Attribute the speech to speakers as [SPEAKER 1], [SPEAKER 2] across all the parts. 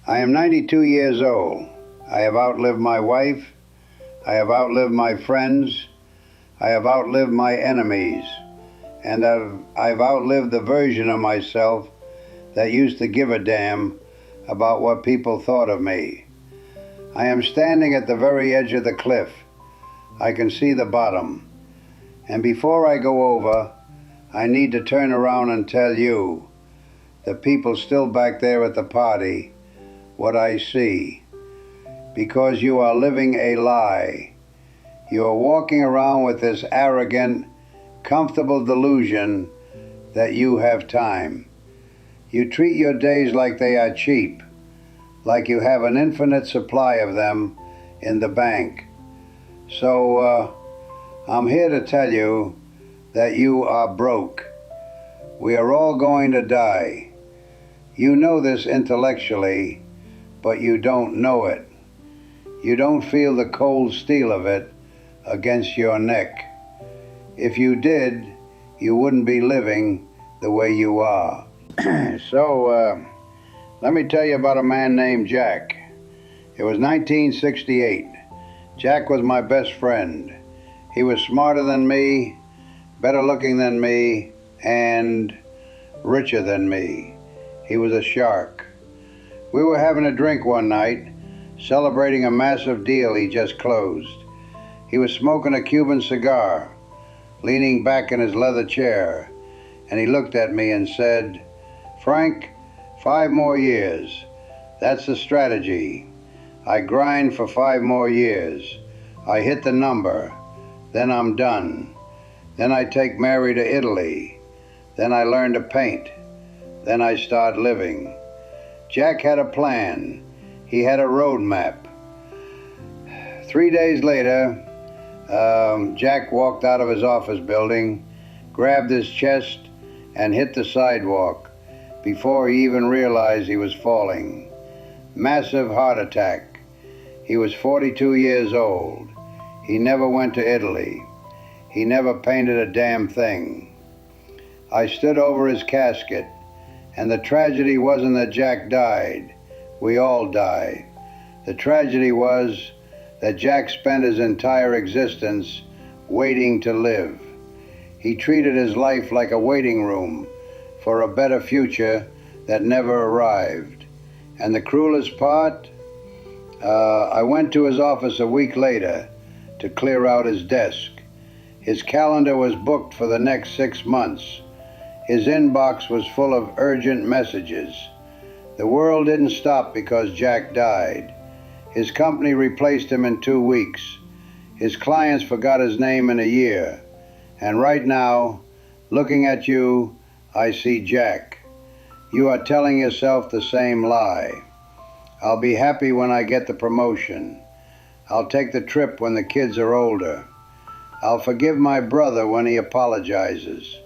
[SPEAKER 1] I am 92 years old. I have outlived my wife. I have outlived my friends. I have outlived my enemies. And I've outlived the version of myself that used to give a damn about what people thought of me. I am standing at the very edge of the cliff. I can see the bottom. And before I go over, I need to turn around and tell you, the people still back there at the party, what I see. Because you are living a lie. You are walking around with this arrogant, comfortable delusion that you have time. You treat your days like they are cheap, like you have an infinite supply of them in the bank. So I'm here to tell you that you are broke. We are all going to die. You know this intellectually, but you don't know it. You don't feel the cold steel of it against your neck. If you did, you wouldn't be living the way you are. So, let me tell you about a man named Jack. It was 1968. Jack was my best friend. He was smarter than me, better looking than me, and richer than me. He was a shark. We were having a drink one night, celebrating a massive deal he just closed. He was smoking a Cuban cigar, leaning back in his leather chair, and he looked at me and said, "Frank, 5 more years. That's the strategy. I grind for 5 more years. I hit the number. Then I'm done. Then I take Mary to Italy. Then I learn to paint. Then I start living." Jack had a plan. He had a roadmap. 3 days later, Jack walked out of his office building, grabbed his chest, and hit the sidewalk before he even realized he was falling. Massive heart attack. He was 42 years old. He never went to Italy. He never painted a damn thing. I stood over his casket, and the tragedy wasn't that Jack died. We all die. The tragedy was that Jack spent his entire existence waiting to live. He treated his life like a waiting room for a better future that never arrived. And the cruelest part, I went to his office a week later to clear out his desk. His calendar was booked for the next 6 months. His inbox was full of urgent messages. The world didn't stop because Jack died. His company replaced him in 2 weeks. His clients forgot his name in a year. And right now, looking at you, I see Jack. You are telling yourself the same lie. I'll be happy when I get the promotion. I'll take the trip when the kids are older. I'll forgive my brother when he apologizes.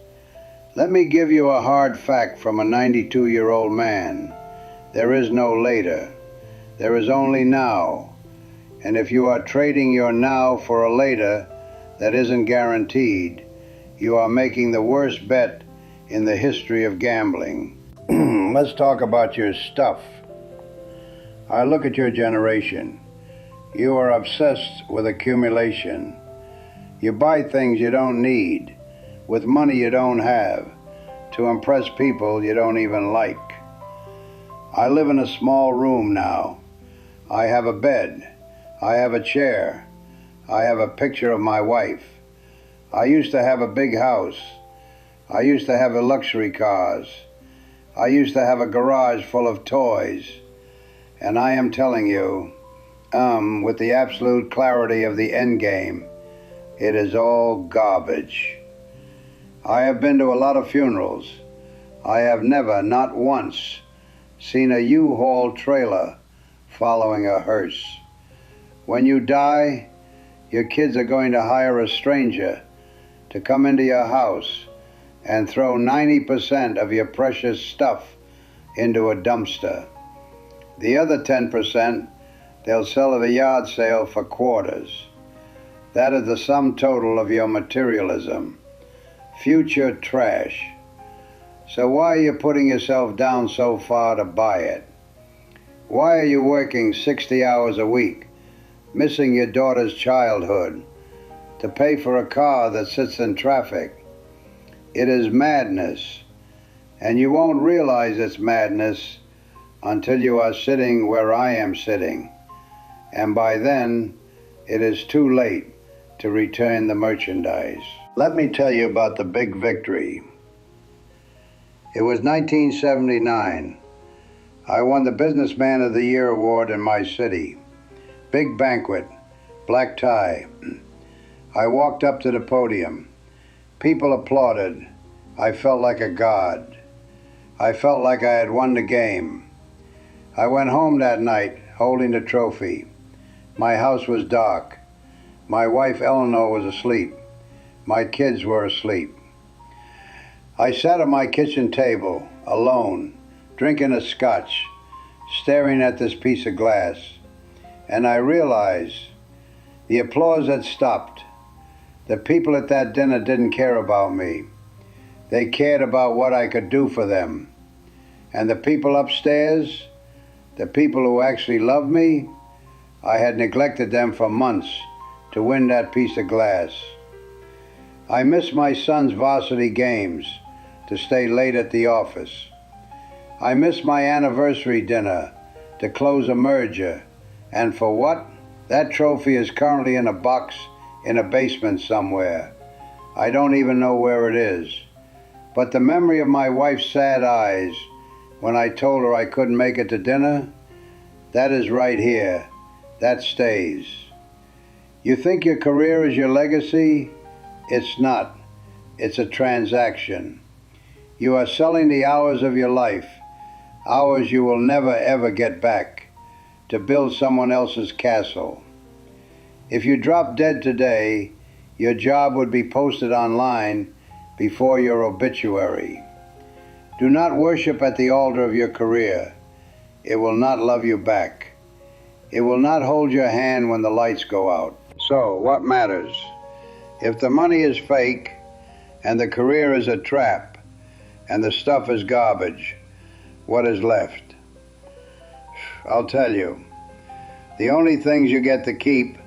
[SPEAKER 1] Let me give you a hard fact from a 92-year-old man. There is no later. There is only now. And if you are trading your now for a later that isn't guaranteed, you are making the worst bet in the history of gambling. Let's talk about your stuff. I look at your generation. You are obsessed with accumulation. You buy things you don't need, with money you don't have, to impress people you don't even like. I live in a small room now. I have a bed. I have a chair. I have a picture of my wife. I used to have a big house. I used to have luxury cars. I used to have a garage full of toys. And I am telling you, with the absolute clarity of the end game, it is all garbage. I have been to a lot of funerals. I have never, not once, seen a U-Haul trailer following a hearse. When you die, your kids are going to hire a stranger to come into your house and throw 90% of your precious stuff into a dumpster. The other 10%, they'll sell at a yard sale for quarters. That is the sum total of your materialism. Future trash. So why are you putting yourself down so far to buy it? Why are you working 60 hours a week, missing your daughter's childhood, to pay for a car that sits in traffic? It is madness, and you won't realize it's madness until you are sitting where I am sitting, and by then it is too late to return the merchandise. Let me tell you about the big victory. It was 1979. I won the Businessman of the Year award in my city. Big banquet, black tie. I walked up to the podium. People applauded. I felt like a god. I felt like I had won the game. I went home that night holding the trophy. My house was dark. My wife Eleanor was asleep. My kids were asleep. I sat at my kitchen table, alone, drinking a scotch, staring at this piece of glass, and I realized the applause had stopped. The people at that dinner didn't care about me. They cared about what I could do for them. And the people upstairs, the people who actually loved me, I had neglected them for months to win that piece of glass. I missed my son's varsity games to stay late at the office. I missed my anniversary dinner to close a merger. And for what? That trophy is currently in a box in a basement somewhere. I don't even know where it is. But the memory of my wife's sad eyes when I told her I couldn't make it to dinner, that is right here. That stays. You think your career is your legacy? It's not. It's a transaction. You are selling the hours of your life, hours you will never ever get back, to build someone else's castle. If you drop dead today, your job would be posted online before your obituary. Do not worship at the altar of your career. It will not love you back. It will not hold your hand when the lights go out. So, what matters? If the money is fake, and the career is a trap, and the stuff is garbage, what is left? I'll tell you. The only things you get to keep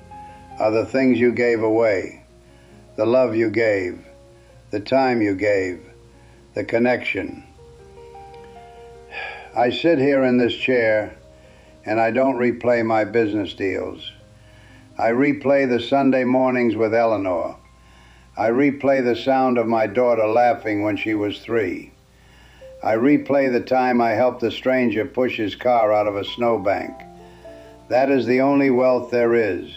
[SPEAKER 1] are the things you gave away. The love you gave, the time you gave, the connection. I sit here in this chair and I don't replay my business deals. I replay the Sunday mornings with Eleanor. I replay the sound of my daughter laughing when she was 3. I replay the time I helped a stranger push his car out of a snowbank. That is the only wealth there is.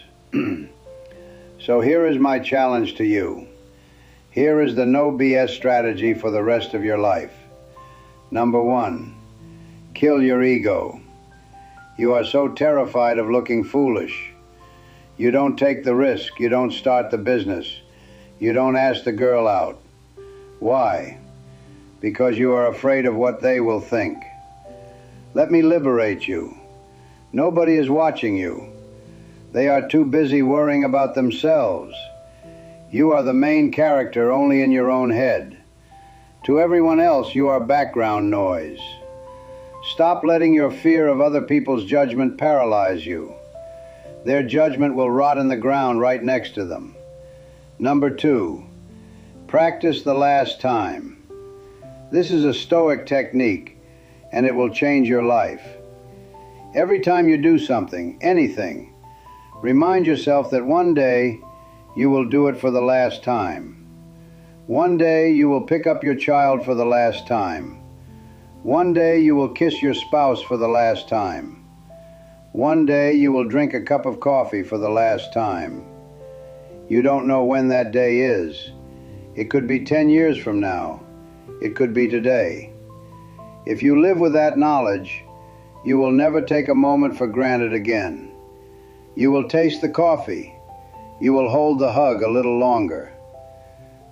[SPEAKER 1] So here is my challenge to you. Here is the no BS strategy for the rest of your life. Number 1, kill your ego. You are so terrified of looking foolish. You don't take the risk. You don't start the business. You don't ask the girl out. Why? Because you are afraid of what they will think. Let me liberate you. Nobody is watching you. They are too busy worrying about themselves. You are the main character only in your own head. To everyone else, you are background noise. Stop letting your fear of other people's judgment paralyze you. Their judgment will rot in the ground right next to them. Number 2, practice the last time. This is a Stoic technique, and it will change your life. Every time you do something, anything, remind yourself that one day you will do it for the last time. One day you will pick up your child for the last time. One day you will kiss your spouse for the last time. One day you will drink a cup of coffee for the last time. You don't know when that day is. It could be 10 years from now. It could be today. If you live with that knowledge, you will never take a moment for granted again. You will taste the coffee. You will hold the hug a little longer.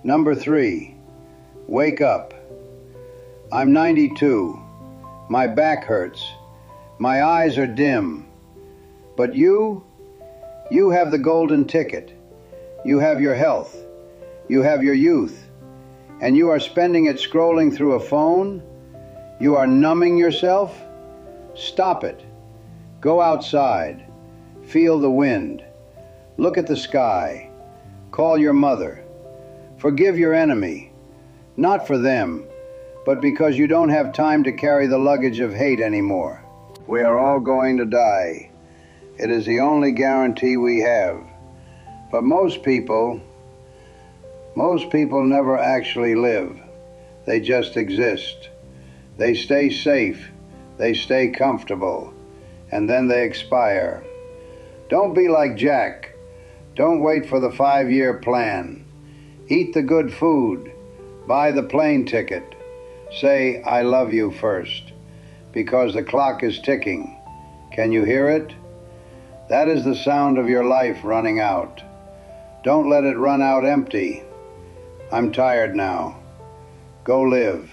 [SPEAKER 1] Number 3, wake up. I'm 92. My back hurts. My eyes are dim. But you have the golden ticket. You have your health. You have your youth. And you are spending it scrolling through a phone? You are numbing yourself? Stop it. Go outside. Feel the wind. Look at the sky. Call your mother. Forgive your enemy. Not for them, but because you don't have time to carry the luggage of hate anymore. We are all going to die. It is the only guarantee we have. But most people never actually live. They just exist. They stay safe. They stay comfortable. And then they expire. Don't be like Jack. Don't wait for the 5-year plan. Eat the good food. Buy the plane ticket. Say, I love you first. Because the clock is ticking. Can you hear it? That is the sound of your life running out. Don't let it run out empty. I'm tired now. Go live.